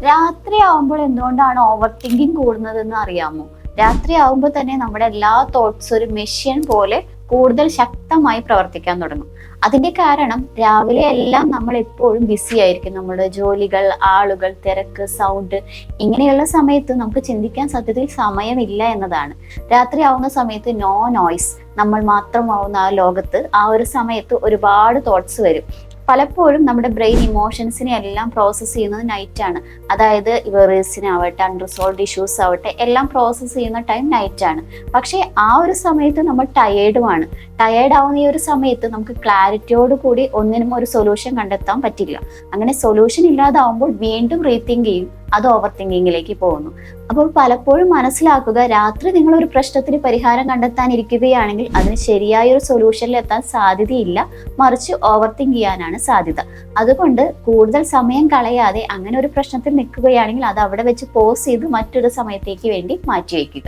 രാത്രി ആവുമ്പോൾ എന്തുകൊണ്ടാണ് ഓവർ തിങ്കിങ് കൂടുന്നതെന്ന് അറിയാമോ? രാത്രി ആവുമ്പോൾ തന്നെ നമ്മുടെ എല്ലാ തോട്ട്സ് ഒരു മെഷീൻ പോലെ കൂടുതൽ ശക്തമായി പ്രവർത്തിക്കാൻ തുടങ്ങും. അതിന്റെ കാരണം രാവിലെ എല്ലാം നമ്മൾ എപ്പോഴും ബിസി ആയിരിക്കും. നമ്മുടെ ജോലികൾ, ആളുകൾ, തിരക്ക്, സൗണ്ട്, ഇങ്ങനെയുള്ള സമയത്ത് നമുക്ക് ചിന്തിക്കാൻ സത്യത്തിൽ സമയമില്ല എന്നതാണ്. രാത്രി ആവുന്ന സമയത്ത് നോ നോയ്സ്, നമ്മൾ മാത്രമാവുന്ന ആ ലോകത്ത് ആ ഒരു സമയത്ത് ഒരുപാട് തോട്ട്സ് വരും. പലപ്പോഴും നമ്മുടെ ബ്രെയിൻ ഇമോഷൻസിനെ എല്ലാം പ്രോസസ്സ് ചെയ്യുന്നത് നൈറ്റ് ആണ്. അതായത് വെറീസിനാവട്ടെ, അൺറിസോൾവ്ഡ് ഇഷ്യൂസ് ആവട്ടെ, എല്ലാം പ്രോസസ്സ് ചെയ്യുന്ന ടൈം നൈറ്റ് ആണ്. പക്ഷേ ആ ഒരു സമയത്ത് നമ്മൾ ടയേർഡുമാണ്. ടയേർഡ് ആവുന്ന ഈ ഒരു സമയത്ത് നമുക്ക് ക്ലാരിറ്റിയോട് കൂടി ഒന്നിനും ഒരു സൊല്യൂഷൻ കണ്ടെത്താൻ പറ്റില്ല. അങ്ങനെ സൊല്യൂഷൻ ഇല്ലാതാവുമ്പോൾ വീണ്ടും റീതിങ്ക് ചെയ്യും, അത് ഓവർ തിങ്കിങ്ങിലേക്ക് പോകുന്നു. അപ്പോൾ പലപ്പോഴും മനസ്സിലാക്കുക, രാത്രി നിങ്ങൾ ഒരു പ്രശ്നത്തിന് പരിഹാരം കണ്ടെത്താൻ ഇരിക്കുകയാണെങ്കിൽ അതിന് ശരിയായ ഒരു സൊല്യൂഷനിൽ എത്താൻ സാധ്യതയില്ല, മറിച്ച് ഓവർ തിങ്ക് ചെയ്യാനാണ് സാധ്യത. അതുകൊണ്ട് കൂടുതൽ സമയം കളയാതെ അങ്ങനെ ഒരു പ്രശ്നത്തിൽ നിൽക്കുകയാണെങ്കിൽ അത് അവിടെ വെച്ച് പോസ് ചെയ്ത് മറ്റൊരു സമയത്തേക്ക് വേണ്ടി മാറ്റിവെക്കുക.